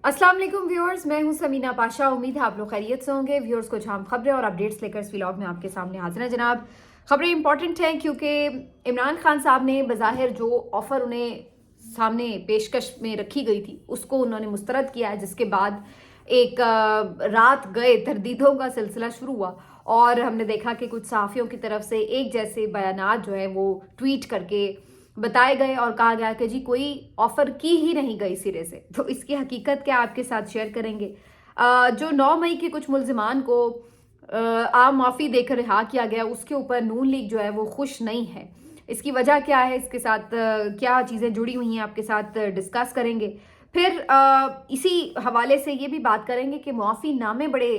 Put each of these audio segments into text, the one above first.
अस्सलाम वालेकुम व्यूअर्स, मैं हूं समीना पाशा। उम्मीद है आप लोग खैरियत से होंगे। व्यूअर्स, कुछ अहम खबरें और अपडेट्स लेकर इस व्लॉग में आपके सामने हाजिर हैं जनाब। खबरें इंपॉर्टेंट हैं क्योंकि इमरान खान साहब ने बज़ाहिर जो ऑफ़र उन्हें सामने पेशकश में रखी गई थी उसको उन्होंने मुस्तरद किया है, जिसके बाद एक रात गए तरदीदों का सिलसिला शुरू हुआ और हमने देखा कि कुछ सहाफ़ियों की तरफ से एक जैसे बयानात जो है वो ट्वीट करके बताए गए और कहा गया कि जी कोई ऑफर की ही नहीं गई सिरे से। तो इसकी हकीकत क्या आपके साथ शेयर करेंगे। जो 9 मई के कुछ मुल्जिमान को आम माफ़ी देकर रिहा किया गया, उसके ऊपर नून लीग जो है वो खुश नहीं है। इसकी वजह क्या है, इसके साथ क्या चीज़ें जुड़ी हुई हैं, आपके साथ डिस्कस करेंगे। फिर इसी हवाले से ये भी बात करेंगे कि मुआफ़ी नामे बड़े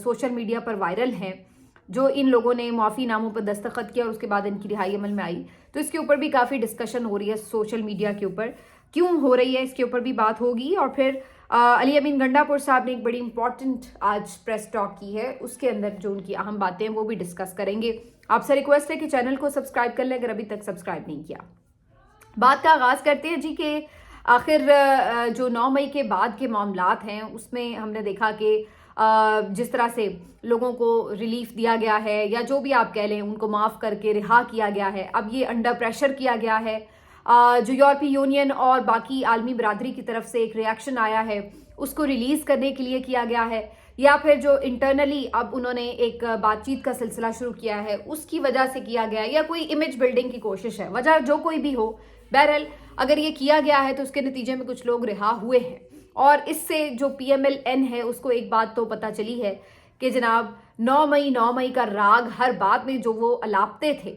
सोशल मीडिया पर वायरल हैं। जो इन लोगों ने मुआफ़ी नामों पर दस्तखत किया और उसके बाद इनकी रिहाई अमल में आई, तो इसके ऊपर भी काफ़ी डिस्कशन हो रही है सोशल मीडिया के ऊपर। क्यों हो रही है इसके ऊपर भी बात होगी। और फिर अली अमीन गंडापुर साहब ने एक बड़ी इंपॉर्टेंट आज प्रेस टॉक की है, उसके अंदर जो उनकी अहम बातें हैं वो भी डिस्कस करेंगे। आपसे रिक्वेस्ट है कि चैनल को सब्सक्राइब कर लें अगर अभी तक सब्सक्राइब नहीं किया। बात का आगाज़ करते हैं जी कि आखिर जो 9 मई के बाद के मामलात हैं उसमें हमने देखा कि जिस तरह से लोगों को रिलीफ दिया गया है या जो भी आप कह लें, उनको माफ़ करके रिहा किया गया है। अब ये अंडर प्रेशर किया गया है। जो यूरोपीय यूनियन और बाकी आलमी बरादरी की तरफ से एक रिएक्शन आया है उसको रिलीज़ करने के लिए किया गया है, या फिर जो इंटरनली अब उन्होंने एक बातचीत का सिलसिला शुरू किया है उसकी वजह से किया गया है, या कोई इमेज बिल्डिंग की कोशिश है। वजह जो कोई भी हो, बहरहाल अगर ये किया गया है तो उसके नतीजे में कुछ लोग रिहा हुए हैं। और इससे जो PMLN है उसको एक बात तो पता चली है कि जनाब 9 मई का राग हर बात में जो वो अलापते थे,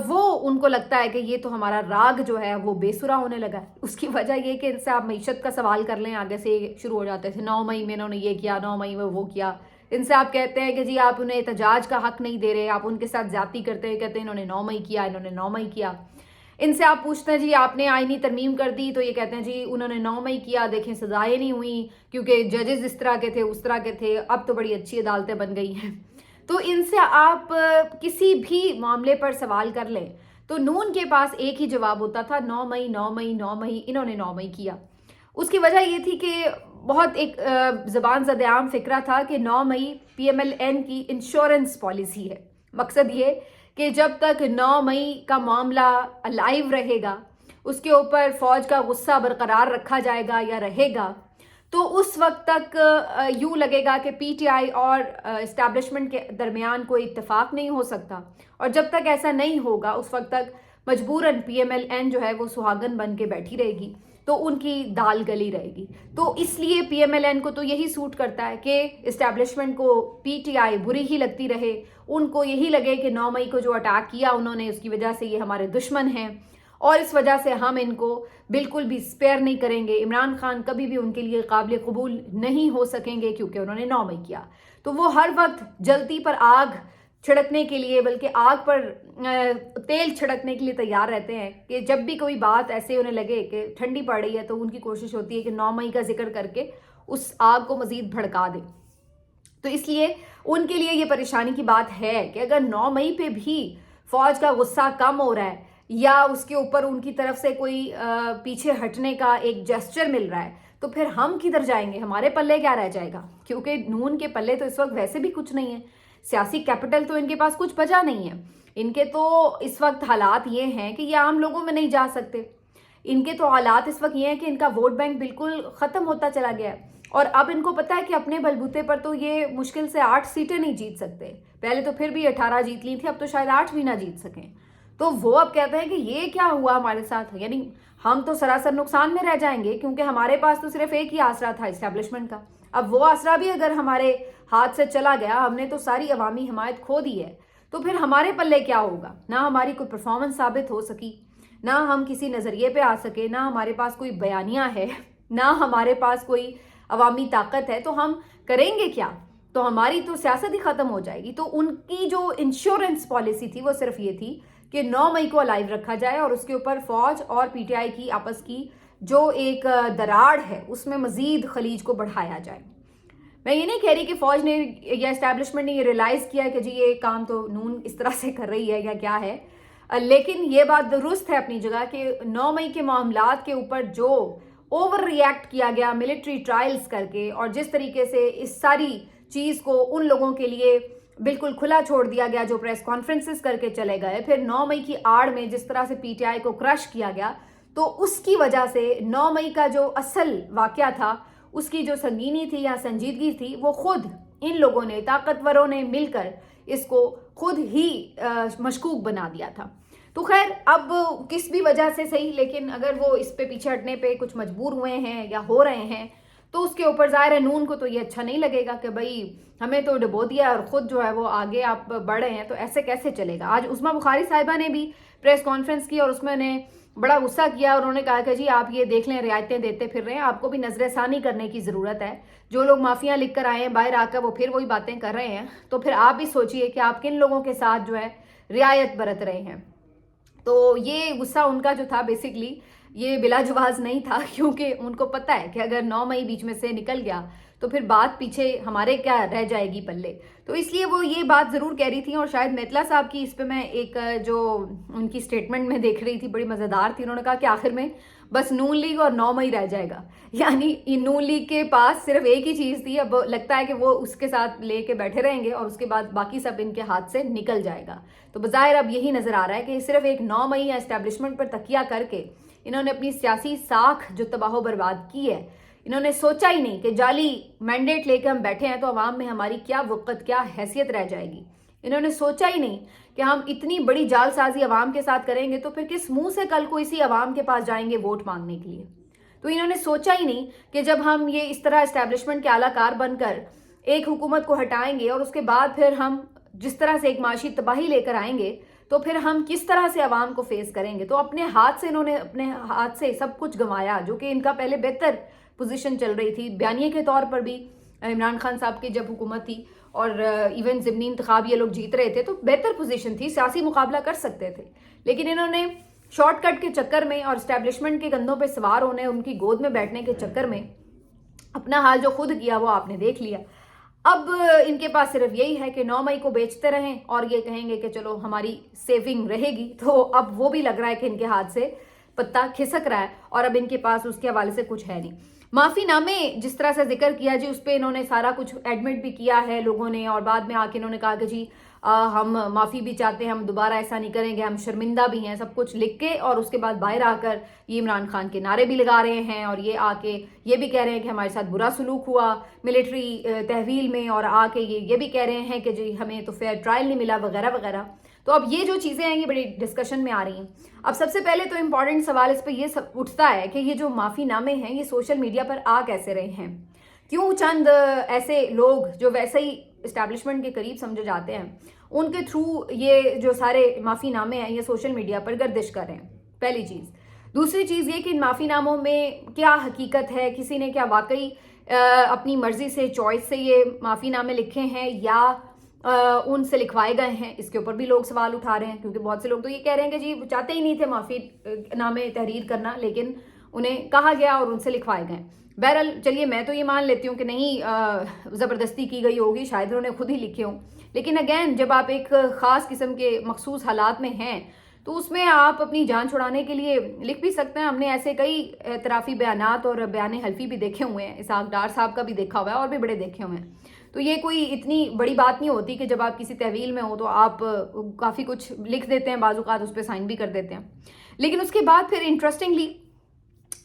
वो उनको लगता है कि ये तो हमारा राग जो है वो बेसुरा होने लगा है। उसकी वजह ये कि इनसे आप मईशत का सवाल कर लें, आगे से शुरू हो जाते थे 9 मई में इन्होंने ये किया, 9 मई में वो किया। इनसे आप कहते हैं कि जी आप उन्हें एहतजाज का हक नहीं दे रहे, आप उनके साथ ज्यादती करते हैं, कहते हैं इन्होंने 9 मई किया, इन्होंने 9 मई किया। इनसे आप पूछते हैं जी आपने आईनी तरमीम कर दी, तो ये कहते हैं जी उन्होंने 9 मई किया, देखें सजाएं नहीं हुई क्योंकि जजेस इस तरह के थे उस तरह के थे, अब तो बड़ी अच्छी अदालतें बन गई हैं। तो इनसे आप किसी भी मामले पर सवाल कर लें तो नून के पास एक ही जवाब होता था, 9 मई 9 मई 9 मई, इन्होंने 9 मई किया। उसकी वजह ये थी कि बहुत एक ज़बान ज़द-ए-आम फिक्रा था कि 9 मई PMLN की इंश्योरेंस पॉलिसी है। मकसद ये कि जब तक 9 मई का मामला अलाइव रहेगा, उसके ऊपर फ़ौज का गुस्सा बरकरार रखा जाएगा या रहेगा, तो उस वक्त तक यूँ लगेगा कि PTI और इस्टेब्लिशमेंट के दरमियान कोई इत्तेफाक नहीं हो सकता। और जब तक ऐसा नहीं होगा उस वक्त तक मजबूरन PMLN जो है वो सुहागन बन के बैठी रहेगी, तो उनकी दाल गली रहेगी। तो इसलिए PMLN को तो यही सूट करता है कि इस्टेब्लिशमेंट को PTI बुरी ही लगती रहे, उनको यही लगे कि 9 मई को जो अटैक किया उन्होंने उसकी वजह से ये हमारे दुश्मन हैं और इस वजह से हम इनको बिल्कुल भी स्पेयर नहीं करेंगे। इमरान खान कभी भी उनके लिए काबिल कबूल नहीं हो सकेंगे क्योंकि उन्होंने 9 मई किया। तो वो हर वक्त जलती पर आग छिड़कने के लिए, बल्कि आग पर तेल छिड़कने के लिए तैयार रहते हैं कि जब भी कोई बात ऐसे उन्हें लगे कि ठंडी पड़ रही है तो उनकी कोशिश होती है कि 9 मई का जिक्र करके उस आग को मजीद भड़का दें। तो इसलिए उनके लिए ये परेशानी की बात है कि अगर 9 मई पे भी फौज का गुस्सा कम हो रहा है या उसके ऊपर उनकी तरफ से कोई पीछे हटने का एक जेस्चर मिल रहा है, तो फिर हम किधर जाएंगे, हमारे पल्ले क्या रह जाएगा। क्योंकि नून के पल्ले तो इस वक्त वैसे भी कुछ नहीं है, सियासी कैपिटल तो इनके पास कुछ बचा नहीं है। इनके तो इस वक्त हालात ये हैं कि ये आम लोगों में नहीं जा सकते। इनके तो हालात इस वक्त ये हैं कि इनका वोट बैंक बिल्कुल ख़त्म होता चला गया है और अब इनको पता है कि अपने बलबूते पर तो ये मुश्किल से 8 सीटें नहीं जीत सकते। पहले तो फिर भी 18 जीत ली थी, अब तो शायद 8 भी ना जीत सकें। तो वो अब कहते हैं कि ये क्या हुआ हमारे साथ, यानी हम तो सरासर नुकसान में रह जाएंगे क्योंकि हमारे पास तो सिर्फ एक ही आसरा था इस्टेब्लिशमेंट का। अब वो आसरा भी अगर हमारे हाथ से चला गया, हमने तो सारी अवामी हिमायत खो दी है, तो फिर हमारे पल्ले क्या होगा। ना हमारी कोई परफॉर्मेंस साबित हो सकी, ना हम किसी नज़रिए पे आ सके, ना हमारे पास कोई बयानिया है, ना हमारे पास कोई अवामी ताकत है, तो हम करेंगे क्या। तो हमारी तो सियासत ही ख़त्म हो जाएगी। तो उनकी जो इंश्योरेंस पॉलिसी थी वो सिर्फ ये थी कि 9 मई को अलाइव रखा जाए और उसके ऊपर फ़ौज और PTI की आपस की जो एक दरार है उसमें मज़ीद खलीज को बढ़ाया जाए। मैं ये नहीं कह रही कि फ़ौज ने या इस्टेब्लिशमेंट ने ये रियलाइज़ किया कि जी ये काम तो नून इस तरह से कर रही है या क्या है, लेकिन ये बात दुरुस्त है अपनी जगह कि 9 मई के मामलात के ऊपर जो ओवर रिएक्ट किया गया मिलिट्री ट्रायल्स करके, और जिस तरीके से इस सारी चीज़ को उन लोगों के लिए बिल्कुल खुला छोड़ दिया गया जो प्रेस कॉन्फ्रेंसेस करके चले गए, फिर 9 मई की आड़ में जिस तरह से पीटीआई को क्रश किया गया, तो उसकी वजह से 9 मई का जो असल वाकया था उसकी जो संगीनी थी या संजीदगी थी, वो खुद इन लोगों ने, ताकतवरों ने मिलकर इसको खुद ही मशकूक बना दिया था। तो खैर, अब किस भी वजह से सही, लेकिन अगर वो इस पे पीछे हटने पे कुछ मजबूर हुए हैं या हो रहे हैं, तो उसके ऊपर ज़ाहिर है नून को तो ये अच्छा नहीं लगेगा कि भाई हमें तो डुबो दिया और ख़ुद जो है वो आगे आप बढ़ रहे हैं, तो ऐसे कैसे चलेगा। आज उस्मा बुखारी साहिबा ने भी प्रेस कॉन्फ्रेंस की और उसमें उन्हें बड़ा गुस्सा किया और उन्होंने कहा कि जी आप ये देख लें, रियायतें देते फिर रहे हैं, आपको भी नज़रसानी करने की ज़रूरत है। जो लोग माफ़ियाँ लिख कर आए हैं बाहर आकर वो फिर वही बातें कर रहे हैं, तो फिर आप भी सोचिए कि आप किन लोगों के साथ जो है रियायत बरत रहे हैं। तो ये गुस्सा उनका जो था बेसिकली ये बिलाजवाज नहीं था, क्योंकि उनको पता है कि अगर 9 मई बीच में से निकल गया तो फिर बात पीछे हमारे क्या रह जाएगी पल्ले। तो इसलिए वो ये बात ज़रूर कह रही थी। और शायद मेतला साहब की इस पे मैं एक जो उनकी स्टेटमेंट में देख रही थी बड़ी मज़ेदार थी। उन्होंने कहा कि आखिर में बस नून लीग और 9 मई रह जाएगा, यानी नून लीग के पास सिर्फ एक ही चीज़ थी, अब लगता है कि वो उसके साथ लेके बैठे रहेंगे और उसके बाद बाकी सब इनके हाथ से निकल जाएगा। तो बज़ाहिर अब यही नज़र आ रहा है कि सिर्फ एक 9 मई या एस्टेब्लिशमेंट पर तकिया करके इन्होंने अपनी सियासी साख जो तबाह बर्बाद की है, इन्होंने सोचा ही नहीं कि जाली मैंडेट लेकर हम बैठे हैं तो अवाम में हमारी क्या वक़्त, क्या हैसियत रह जाएगी। इन्होंने सोचा ही नहीं कि हम इतनी बड़ी जालसाजी अवाम के साथ करेंगे तो फिर किस मुंह से कल को इसी अवाम के पास जाएंगे वोट मांगने के लिए। तो इन्होंने सोचा ही नहीं कि जब हम ये इस तरह एस्टैब्लिशमेंट के आलाकार बनकर एक हुकूमत को हटाएंगे और उसके बाद फिर हम जिस तरह से एक माशी तबाही लेकर आएंगे, तो फिर हम किस तरह से अवाम को फेस करेंगे। तो अपने हाथ से सब कुछ गंवाया, जो कि इनका पहले बेहतर पोजीशन चल रही थी। बयानिए के तौर पर भी इमरान खान साहब की जब हुकूमत थी और इवन ज़िमनी इंतखाब ये लोग जीत रहे थे तो बेहतर पोजीशन थी, सियासी मुकाबला कर सकते थे। लेकिन इन्होंने शॉर्टकट के चक्कर में और इस्टेब्लिशमेंट के कंधों पे सवार होने, उनकी गोद में बैठने के चक्कर में अपना हाल जो खुद किया वो आपने देख लिया। अब इनके पास सिर्फ यही है कि 9 मई को बेचते रहें और ये कहेंगे कि चलो हमारी सेविंग रहेगी। तो अब वो भी लग रहा है कि इनके हाथ से पत्ता खिसक रहा है और अब इनके पास उसके हवाले से कुछ है नहीं। माफ़ीनामे जिस तरह से जिक्र किया जी, उस पर इन्होंने सारा कुछ एडमिट भी किया है लोगों ने, और बाद में आके इन्होंने कहा कि जी हम माफ़ी भी चाहते हैं, हम दोबारा ऐसा नहीं करेंगे, हम शर्मिंदा भी हैं, सब कुछ लिख के। और उसके बाद बाहर आकर ये इमरान खान के नारे भी लगा रहे हैं और ये आके ये भी कह रहे हैं कि हमारे साथ बुरा सलूक हुआ मिलिट्री तहवील में, और आके ये भी कह रहे हैं कि जी हमें तो फेयर ट्रायल नहीं मिला वगैरह वगैरह। तो अब ये जो चीज़ें हैं ये बड़ी डिस्कशन में आ रही हैं। अब सबसे पहले तो इम्पॉर्टेंट सवाल इस पर ये उठता है कि ये जो माफ़ीनामे हैं ये सोशल मीडिया पर आ कैसे रहे हैं, क्यों चंद ऐसे लोग जो वैसे ही इस्टेब्लिशमेंट के करीब समझे जाते हैं उनके थ्रू ये जो सारे माफ़ीनामे हैं ये सोशल मीडिया पर गर्दिश कर रहे हैं, पहली चीज़। दूसरी चीज़ ये कि इन माफ़ीनामों में क्या हकीकत है, किसी ने क्या वाकई अपनी मर्ज़ी से, चॉइस से ये माफ़ीनामे लिखे हैं या उनसे लिखवाए गए हैं, इसके ऊपर भी लोग सवाल उठा रहे हैं। क्योंकि बहुत से लोग तो ये कह रहे हैं कि जी चाहते ही नहीं थे माफ़ीनामे तहरीर करना, लेकिन उन्हें कहा गया और उनसे लिखवाए गए। बहरहाल चलिए मैं तो ये मान लेती हूँ कि नहीं ज़बरदस्ती की गई होगी, शायद उन्होंने खुद ही लिखे हों। लेकिन अगेन जब आप एक ख़ास किस्म के मखसूस हालात में हैं तो उसमें आप अपनी जान छुड़ाने के लिए लिख भी सकते हैं। हमने ऐसे कई एतराफ़ी बयानात और बयान हल्फी भी देखे हुए हैं, इसहाक डार साहब का भी देखा हुआ है और भी बड़े देखे हुए हैं। तो ये कोई इतनी बड़ी बात नहीं होती कि जब आप किसी तहवील में हो तो आप काफ़ी कुछ लिख देते हैं, बाज़ औक़ात उस पर साइन भी कर देते हैं। लेकिन उसके बाद फिर इंटरेस्टिंगली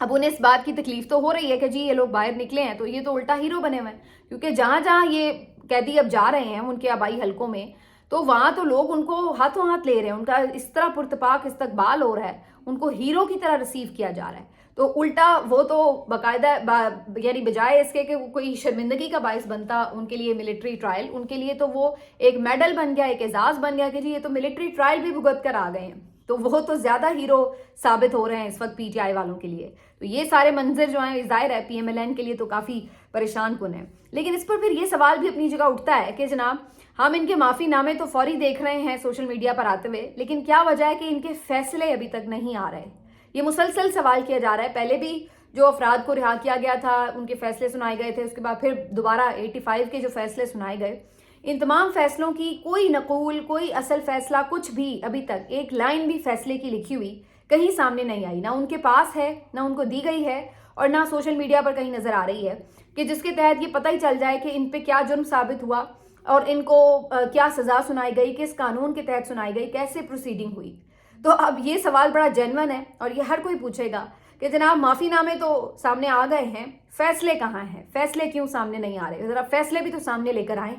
अब उन्हें इस बात की तकलीफ तो हो रही है कि जी ये लोग बाहर निकले हैं तो ये तो उल्टा हीरो बने हुए हैं, क्योंकि जहाँ जहाँ ये कैदी अब जा रहे हैं उनके आबाई हलकों में तो वहाँ तो लोग उनको हाथों हाथ ले रहे हैं, उनका इस तरह पुरतपाक इस्तकबाल हो रहा है, उनको हीरो की तरह रिसीव किया जा रहा है। तो उल्टा वो तो बाकायदा यानी बजाय इसके कि कोई शर्मिंदगी का बायस बनता उनके लिए मिलिट्री ट्रायल, उनके लिए तो वो एक मेडल बन गया, एक एजाज़ बन गया कि जी ये तो मिलिट्री ट्रायल भी भुगत कर आ गए हैं। तो वो तो ज़्यादा हीरो साबित हो रहे हैं इस वक्त पीटीआई वालों के लिए। तो ये सारे मंजर जो हैं ज़ाहिर है पीएमएलएन के लिए तो काफ़ी परेशान कुन है। लेकिन इस पर फिर ये सवाल भी अपनी जगह उठता है कि जनाब हम इनके माफ़ीनामे तो फौरी देख रहे हैं सोशल मीडिया पर आते हुए, लेकिन क्या वजह है कि इनके फैसले अभी तक नहीं आ रहे। ये मुसलसल सवाल किया जा रहा है। पहले भी जो अफराद को रिहा किया गया था उनके फैसले सुनाए गए थे, उसके बाद फिर दोबारा 85 के जो फैसले सुनाए गए, इन तमाम फैसलों की कोई नकूल, कोई असल फैसला, कुछ भी अभी तक एक लाइन भी फैसले की लिखी हुई कहीं सामने नहीं आई, ना उनके पास है, ना उनको दी गई है। اور نہ सोशल मीडिया पर कहीं नज़र आ रही है कि जिसके तहत ये पता ही चल जाए कि इन पे क्या जुर्म साबित हुआ और इनको क्या सज़ा सुनाई गई, किस कानून के तहत सुनाई गई, कैसे प्रोसीडिंग हुई। तो अब ये सवाल बड़ा जेन्युइन है और ये हर कोई पूछेगा कि जनाब माफ़ीनामे तो सामने आ गए हैं, फैसले कहाँ हैं, फैसले क्यों सामने नहीं आ रहे, ज़रा फैसले भी तो सामने लेकर आएँ,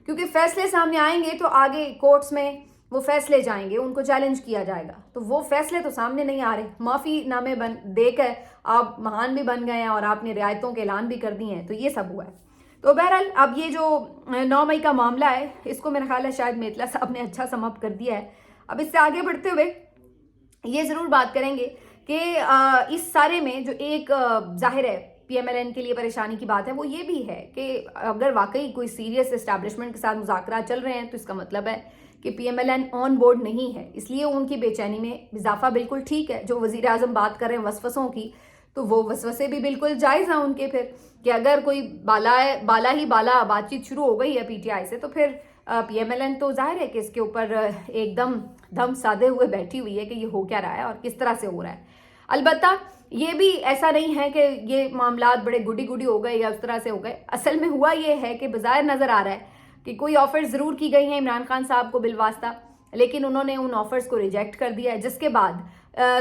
क्योंकि फैसले सामने आएंगे तो आगे कोर्ट्स में वो फैसले जाएंगे, उनको चैलेंज किया जाएगा। तो वो फैसले तो सामने नहीं आ रहे। माफ़ीनामे देकर आप महान भी बन गए हैं और आपने रियायतों के ऐलान भी कर दिए हैं, तो ये सब हुआ है। तो बहरहाल अब ये जो 9 मई का मामला है, इसको मेरा ख्याल है शायद मेतला साहब ने अच्छा सम अप कर दिया है। अब इससे आगे बढ़ते हुए ये ज़रूर बात करेंगे कि इस सारे में जो एक जाहिर है PMLN के लिए परेशानी की बात है, वो ये भी है कि अगर वाकई कोई सीरियस एस्टैब्लिशमेंट के साथ मुज़ाकरात चल रहे हैं तो इसका मतलब है कि PMLN ऑन बोर्ड नहीं है, इसलिए उनकी बेचैनी में इजाफा बिल्कुल ठीक है। जो वज़ीर आज़म बात कर रहे हैं वसवसों की, तो वो वसवसे भी बिल्कुल जायज़ हैं उनके, फिर कि अगर कोई बाला ही बाला बातचीत शुरू हो गई है PTI से, तो फिर PMLN तो जाहिर है कि इसके ऊपर एकदम दम साधे हुए बैठी हुई है कि ये हो क्या रहा है और किस तरह से हो रहा है। अलबत्ता ये भी ऐसा नहीं है कि ये मामलात बड़े गुडी गुडी हो गए या उस तरह से हो गए। असल में हुआ ये है कि बज़ाहिर नज़र आ रहा है कि कोई ऑफर्स ज़रूर की गई हैं इमरान खान साहब को बिलवास्ता, लेकिन उन्होंने उन ऑफर्स को रिजेक्ट कर दिया है। जिसके बाद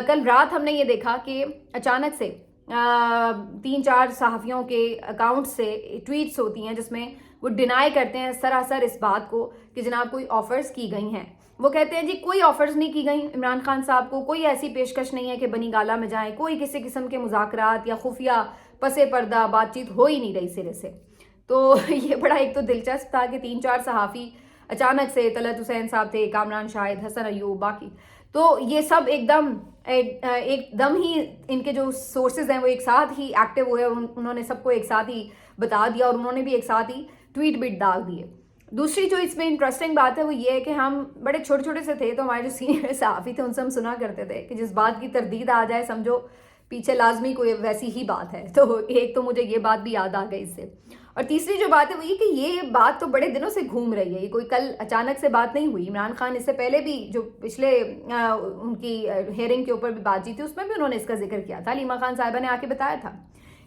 कल रात हमने ये देखा कि अचानक से 3-4 सहाफ़ियों के अकाउंट से ट्वीट्स होती हैं जिसमें वो डिनाई करते हैं सरासर इस बात को कि जनाब कोई ऑफ़र्स की गई हैं। वो कहते हैं जी कोई ऑफ़र्स नहीं की गई इमरान खान साहब को, कोई ऐसी पेशकश नहीं है कि बनी गाला में जाएं, कोई किसी किस्म के मुज़ाकरात या खुफिया पसे पर्दा बातचीत हो ही नहीं रही सिरे से। तो ये बड़ा एक तो दिलचस्प था कि 3-4 सहाफ़ी अचानक से, तलत हुसैन साहब थे, कामरान शाहिद, हसन अयूब, बाकी तो ये सब एकदम ही इनके जो सोर्सेज हैं वो एक साथ ही एक्टिव हुए, उन्होंने सबको एक साथ ही बता दिया और उन्होंने भी एक साथ ही ट्वीट बिट डाल दिए। दूसरी जो इसमें इंटरेस्टिंग बात है वो ये है कि हम बड़े छोटे छोटे से थे, तो हमारे जो सीनियर सहाफ़ी थे उनसे हम सुना करते थे कि जिस बात की तरदीद आ जाए समझो पीछे लाजमी कोई वैसी ही बात है। तो एक तो मुझे ये बात भी याद आ गई इससे। और तीसरी जो बात है वो ये कि ये बात तो बड़े दिनों से घूम रही है, ये कोई कल अचानक से बात नहीं हुई। इमरान खान इससे पहले भी जो पिछले उनकी हेयरिंग के ऊपर भी बातचीत थी उसमें भी उन्होंने इसका जिक्र किया था, हलीमा खान साहिबा ने आके बताया था,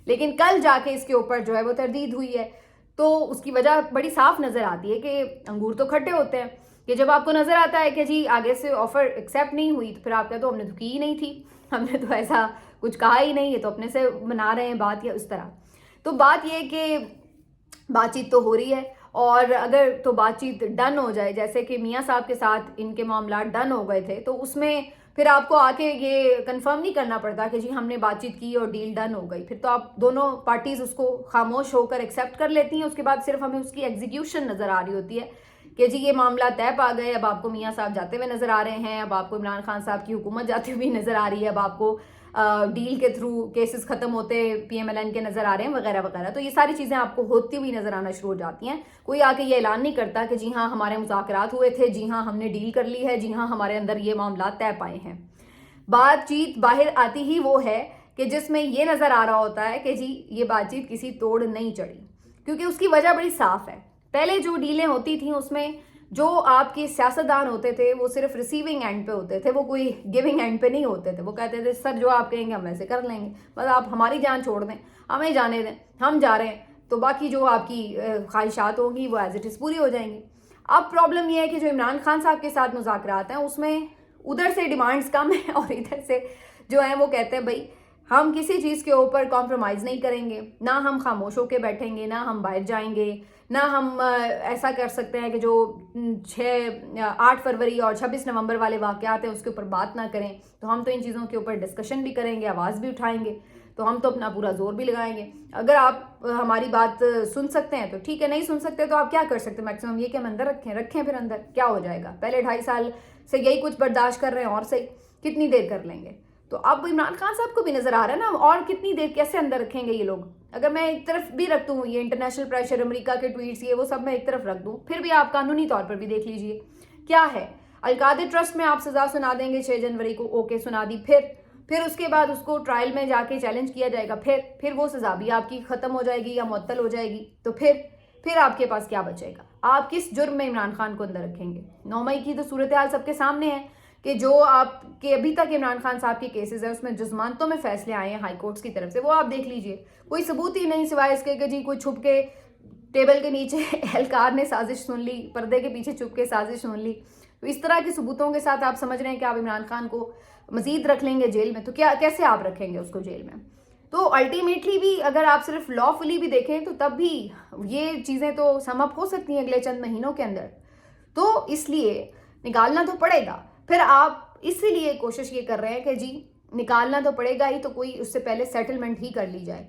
लेकिन कल जाके इसके ऊपर जो है वो तरदीद हुई है। तो उसकी वजह बड़ी साफ नज़र आती है कि अंगूर तो खट्टे होते हैं, कि जब आपको नज़र आता है कि जी आगे से ऑफ़र एक्सेप्ट नहीं हुई तो फिर आप कहते हो हमने तो की ही नहीं थी, हमने तो ऐसा कुछ कहा ही नहीं, ये तो अपने से बना रहे हैं बात या उस तरह। तो बात ये कि बातचीत तो हो रही है, और अगर तो बातचीत डन हो जाए, जैसे कि मियाँ साहब के साथ इनके मामला डन हो गए थे, तो उसमें फिर आपको आके ये कंफर्म नहीं करना पड़ता कि जी हमने बातचीत की और डील डन हो गई। फिर तो आप दोनों पार्टीज़ उसको खामोश होकर एक्सेप्ट कर लेती हैं। उसके बाद सिर्फ हमें उसकी एग्जीक्यूशन नज़र आ रही होती है कि जी ये मामला तय पा गए, अब आपको मियाँ साहब जाते हुए नज़र आ रहे हैं, अब आपको इमरान खान साहब की हुकूमत जाती हुई नज़र आ रही है, अब आपको डील के थ्रू केसेस ख़त्म होते PMLN के नज़र आ रहे हैं वगैरह वगैरह। तो ये सारी चीज़ें आपको होती हुई नज़र आना शुरू हो जाती हैं। कोई आके ये ऐलान नहीं करता कि जी हाँ हमारे मुज़ाकरात हुए थे, जी हाँ हमने डील कर ली है, जी हाँ हमारे अंदर ये मामला तय पाए हैं। बातचीत बाहर आती ही वो है कि जिसमें ये नज़र आ रहा होता है कि जी ये बातचीत किसी तोड़ नहीं चढ़ी, क्योंकि उसकी वजह बड़ी साफ़ है। पहले जो डीलें होती थी उसमें जो आपके सियासतदान होते थे वो सिर्फ रिसीविंग एंड पे होते थे, वो कोई गिविंग एंड पे नहीं होते थे। वो कहते थे सर जो आप कहेंगे हम वैसे कर लेंगे, बस आप हमारी जान छोड़ दें, हमें जाने दें, हम जा रहे हैं, तो बाकी जो आपकी ख्वाहिशात होंगी वो एज इट इज़ पूरी हो जाएंगी। अब प्रॉब्लम यह है कि जो इमरान खान साहब के साथ मुज़ाकरात हैं उसमें उधर से डिमांड्स कम है और इधर से जो है वो कहते हैं भाई हम किसी चीज़ के ऊपर कॉम्प्रोमाइज़ नहीं करेंगे, ना हम खामोश होकर बैठेंगे, ना हम बाहर जाएंगे, ना हम ऐसा कर सकते हैं कि जो 8 फरवरी और 26 नवंबर वाले वाक़यात हैं उसके ऊपर बात ना करें। तो हम तो इन चीज़ों के ऊपर डिस्कशन भी करेंगे, आवाज़ भी उठाएंगे, तो हम तो अपना पूरा जोर भी लगाएंगे। अगर आप हमारी बात सुन सकते हैं तो ठीक है, नहीं सुन सकते तो आप क्या कर सकते हैं, मैक्सिमम ये कि हम अंदर रखें फिर अंदर क्या हो जाएगा। पहले 2.5 साल से यही कुछ बर्दाश्त कर रहे हैं और सही कितनी देर कर लेंगे। तो अब इमरान खान साहब को भी नज़र आ रहा है ना, और कितनी देर कैसे अंदर रखेंगे ये लोग। अगर मैं एक तरफ भी रख दूँ ये इंटरनेशनल प्रेशर, अमेरिका के ट्वीट्स, ये वो सब मैं एक तरफ रख दूँ, फिर भी आप कानूनी तौर पर भी देख लीजिए क्या है। अलकादर ट्रस्ट में आप सज़ा सुना देंगे 6 जनवरी को, ओके सुना दी, फिर उसके बाद उसको ट्रायल में जाके चैलेंज किया जाएगा, फिर वो सज़ा भी आपकी ख़त्म हो जाएगी या मुअत्तल हो जाएगी। तो फिर आपके पास क्या बचेगा, आप किस जुर्म में इमरान खान को अंदर रखेंगे। 9 मई की तो सूरत हाल सबके सामने है کہ جو آپ کے ابھی تک عمران خان صاحب کے کیسز ہیں اس میں جزمانتوں میں فیصلے آئے ہیں ہائی کورٹس کی طرف سے، وہ آپ دیکھ لیجئے، کوئی ثبوت ہی نہیں سوائے اس کے کہ جی کوئی چھپ کے ٹیبل کے نیچے اہلکار نے سازش سن لی، پردے کے پیچھے چھپ کے سازش سن لی. تو اس طرح کے ثبوتوں کے ساتھ آپ سمجھ رہے ہیں کہ آپ عمران خان کو مزید رکھ لیں گے جیل میں، تو کیسے آپ رکھیں گے اس کو جیل میں؟ تو الٹیمیٹلی بھی اگر آپ صرف لا فلی بھی دیکھیں تو تب بھی یہ چیزیں تو سم اپ ہو سکتی ہیں اگلے چند مہینوں کے اندر. تو اس لیے نکالنا تو پڑے گا. پھر آپ اسی لیے کوشش یہ کر رہے ہیں کہ جی نکالنا تو پڑے گا ہی، تو کوئی اس سے پہلے سیٹلمنٹ ہی کر لی جائے.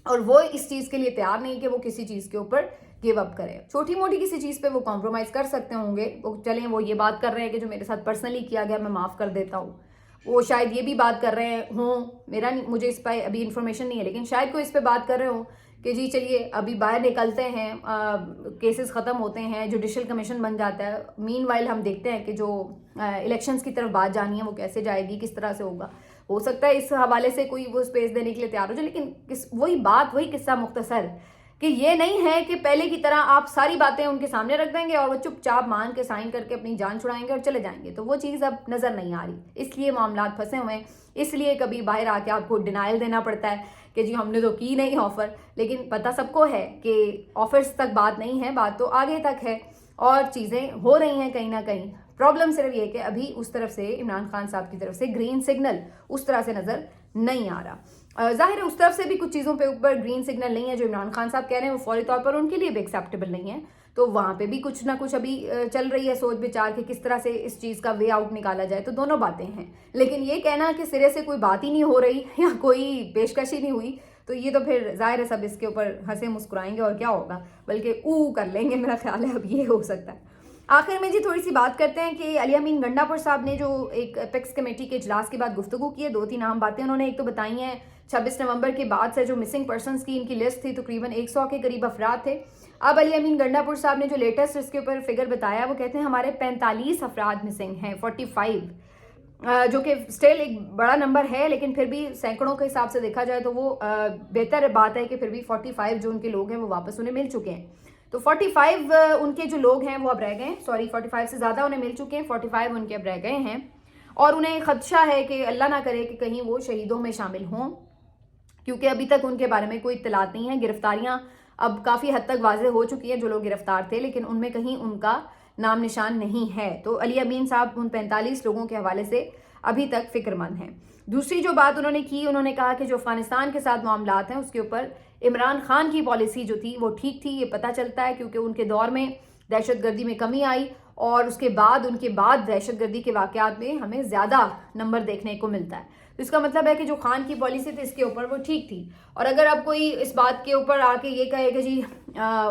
اور وہ اس چیز کے لیے تیار نہیں کہ وہ کسی چیز کے اوپر گیو اپ کرے. چھوٹی موٹی کسی چیز پہ وہ کمپرومائز کر سکتے ہوں گے، وہ چلیں وہ یہ بات کر رہے ہیں کہ جو میرے ساتھ پرسنلی کیا گیا میں معاف کر دیتا ہوں. وہ شاید یہ بھی بات کر رہے ہوں، مجھے اس پہ ابھی انفارمیشن نہیں ہے، لیکن شاید کوئی اس پہ بات کر رہے ہوں کہ جی چلیے ابھی باہر نکلتے ہیں، کیسز ختم ہوتے ہیں، جوڈیشل کمیشن بن جاتا ہے. مین وائل ہم دیکھتے ہیں کہ جو الیکشنز کی طرف بات جانی ہے وہ کیسے جائے گی، کس طرح سے ہوگا. ہو سکتا ہے اس حوالے سے کوئی وہ اسپیس دینے کے لیے تیار ہو جائے، لیکن وہی قصہ مختصر کہ یہ نہیں ہے کہ پہلے کی طرح آپ ساری باتیں ان کے سامنے رکھ دیں گے اور وہ چپ چاپ مان کے سائن کر کے اپنی جان چھڑائیں گے اور چلے جائیں گے. تو وہ چیز اب نظر نہیں آ رہی، اس لیے معاملات پھنسے ہوئے ہیں. اس لیے کبھی باہر آ کے آپ کو ڈینائل دینا پڑتا ہے کہ جی ہم نے تو کی نہیں آفر، لیکن پتہ سب کو ہے کہ آفرز تک بات نہیں ہے، بات تو آگے تک ہے اور چیزیں ہو رہی ہیں کہیں نہ کہیں. پرابلم صرف یہ کہ ابھی اس طرف سے عمران خان صاحب کی طرف سے گرین سگنل اس طرح سے نظر نہیں آ رہا. ظاہر ہے اس طرف سے بھی کچھ چیزوں پہ اوپر گرین سگنل نہیں ہے جو عمران خان صاحب کہہ رہے ہیں وہ فوری طور پر ان کے لیے بھی ایکسیپٹیبل نہیں ہے. تو وہاں پہ بھی کچھ نہ کچھ ابھی چل رہی ہے سوچ بچار کہ کس طرح سے اس چیز کا وے آؤٹ نکالا جائے. تو دونوں باتیں ہیں، لیکن یہ کہنا کہ سرے سے کوئی بات ہی نہیں ہو رہی یا کوئی پیشکش ہی نہیں ہوئی، تو یہ تو پھر ظاہر ہے سب اس کے اوپر ہنسے مسکرائیں گے اور کیا ہوگا، بلکہ کر لیں گے. میرا خیال ہے اب یہ ہو سکتا ہے. آخر میں جی تھوڑی سی بات کرتے ہیں کہ علی امین گنڈا پور صاحب نے جو ایک اپیکس کمیٹی کے اجلاس کے بعد گفتگو کی ہے، 2-3 اہم باتیں انہوں نے ایک تو بتائی ہیں. 26 نومبر کے بعد سے جو مسنگ پرسنز کی ان کی لسٹ تھی تقریباً 100 کے قریب افراد تھے. اب علی امین گنڈا پور صاحب نے جو لیٹسٹ اس کے اوپر فگر بتایا وہ کہتے ہیں ہمارے 45 افراد مسنگ ہیں، 45، جو کہ سٹل ایک بڑا نمبر ہے، لیکن پھر بھی سینکڑوں کے حساب سے دیکھا جائے تو وہ بہتر بات ہے کہ پھر بھی 45 جو ان کے لوگ ہیں وہ واپس انہیں مل چکے ہیں. تو 45 ان کے جو لوگ ہیں وہ اب رہ گئے ہیں، 45 سے زیادہ انہیں مل چکے ہیں، 45 ان کے اب رہ گئے ہیں. اور انہیں خدشہ ہے کہ اللہ نہ کرے کہ کہیں وہ شہیدوں میں شامل ہوں، کیونکہ ابھی تک ان کے بارے میں کوئی اطلاعات نہیں ہیں. گرفتاریاں اب کافی حد تک واضح ہو چکی ہیں جو لوگ گرفتار تھے، لیکن ان میں کہیں ان کا نام نشان نہیں ہے. تو علی امین صاحب ان 45 لوگوں کے حوالے سے ابھی تک فکر مند ہیں. دوسری جو بات انہوں نے کی، انہوں نے کہا کہ جو افغانستان کے ساتھ معاملات ہیں اس کے اوپر عمران خان کی پالیسی جو تھی وہ ٹھیک تھی. یہ پتہ چلتا ہے کیونکہ ان کے دور میں دہشت گردی میں کمی آئی اور اس کے بعد ان کے بعد دہشت گردی کے واقعات میں ہمیں زیادہ نمبر دیکھنے کو ملتا ہے. تو اس کا مطلب ہے کہ جو خان کی پالیسی تھی اس کے اوپر وہ ٹھیک تھی. اور اگر اب کوئی اس بات کے اوپر آ کے یہ کہے کہ جی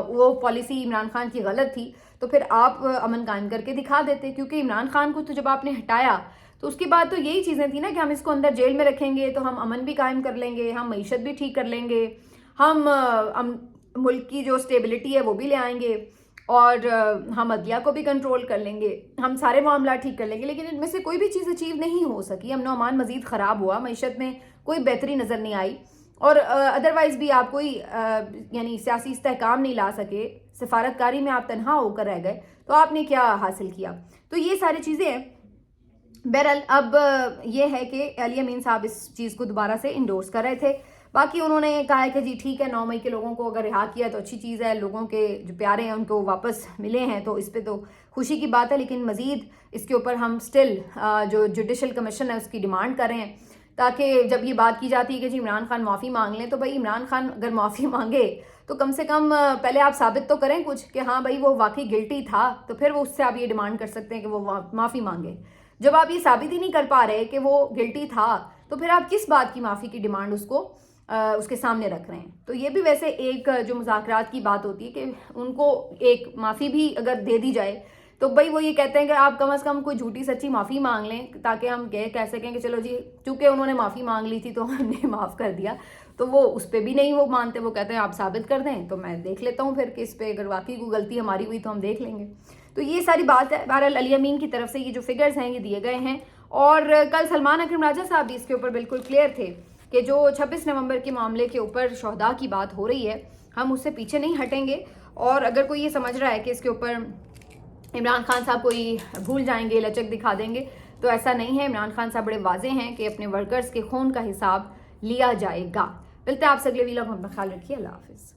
وہ پالیسی عمران خان کی غلط تھی، تو پھر آپ امن قائم کر کے دکھا دیتے. کیونکہ عمران خان کو تو جب آپ نے ہٹایا تو اس کے بعد تو یہی چیزیں تھیں نا کہ ہم اس کو اندر جیل میں رکھیں گے تو ہم امن بھی قائم کر لیں گے، ہم معیشت بھی ٹھیک کر لیں گے، ہم ملک کی جو اسٹیبلٹی ہے وہ بھی لے آئیں گے اور ہم عدلیہ کو بھی کنٹرول کر لیں گے، ہم سارے معاملات ٹھیک کر لیں گے. لیکن ان میں سے کوئی بھی چیز اچیو نہیں ہو سکی. امن و امان مزید خراب ہوا، معیشت میں کوئی بہتری نظر نہیں آئی اور ادروائز بھی آپ کوئی یعنی سیاسی استحکام نہیں لا سکے. سفارتکاری میں آپ تنہا ہو کر رہ گئے، تو آپ نے کیا حاصل کیا؟ تو یہ ساری چیزیں ہیں. بہرحال اب یہ ہے کہ علی امین صاحب اس چیز کو دوبارہ سے انڈورس کر رہے تھے. باقی انہوں نے کہا ہے کہ جی ٹھیک ہے 9 مئی کے لوگوں کو اگر رہا کیا تو اچھی چیز ہے، لوگوں کے جو پیارے ہیں ان کو واپس ملے ہیں تو اس پہ تو خوشی کی بات ہے. لیکن مزید اس کے اوپر ہم سٹل جو جوڈیشل کمیشن ہے اس کی ڈیمانڈ کر رہے ہیں، تاکہ جب یہ بات کی جاتی ہے کہ جی عمران خان معافی مانگ لیں، تو بھائی عمران خان اگر معافی مانگے تو کم سے کم پہلے آپ ثابت تو کریں کچھ کہ ہاں بھائی وہ واقعی گلٹی تھا، تو پھر وہ اس سے آپ یہ ڈیمانڈ کر سکتے ہیں کہ وہ معافی مانگے. جب آپ یہ ثابت ہی نہیں کر پا رہے کہ وہ گلٹی تھا تو پھر آپ کس بات کی معافی کی ڈیمانڈ اس کے سامنے رکھ رہے ہیں؟ تو یہ بھی ویسے ایک جو مذاکرات کی بات ہوتی ہے کہ ان کو ایک معافی بھی اگر دے دی جائے تو بھائی وہ یہ کہتے ہیں کہ آپ کم از کم کوئی جھوٹی سچی معافی مانگ لیں تاکہ ہم کہہ سکیں کہ چلو جی چونکہ انہوں نے معافی مانگ لی تھی تو ہم نے معاف کر دیا. تو وہ اس پہ بھی نہیں وہ مانتے، وہ کہتے ہیں آپ ثابت کر دیں تو میں دیکھ لیتا ہوں پھر کہ اس پہ اگر واقعی کوئی غلطی ہماری ہوئی تو ہم دیکھ لیں گے. تو یہ ساری بات ہے. بہرحال علی امین کی طرف سے یہ جو فگرز ہیں یہ دیے گئے ہیں اور کل سلمان اکرم راجہ صاحب بھی اس کے اوپر بالکل کلیئر تھے کہ جو 26 نومبر کے معاملے کے اوپر شہداء کی بات ہو رہی ہے ہم اس سے پیچھے نہیں ہٹیں گے. اور اگر کوئی یہ سمجھ رہا ہے کہ اس کے اوپر عمران خان صاحب کوئی بھول جائیں گے، لچک دکھا دیں گے، تو ایسا نہیں ہے. عمران خان صاحب بڑے واضح ہیں کہ اپنے ورکرز کے خون کا حساب لیا جائے گا. ملتے ہیں آپ سے اگلے ویلاگ میں. اپنا خیال رکھیے. اللہ حافظ.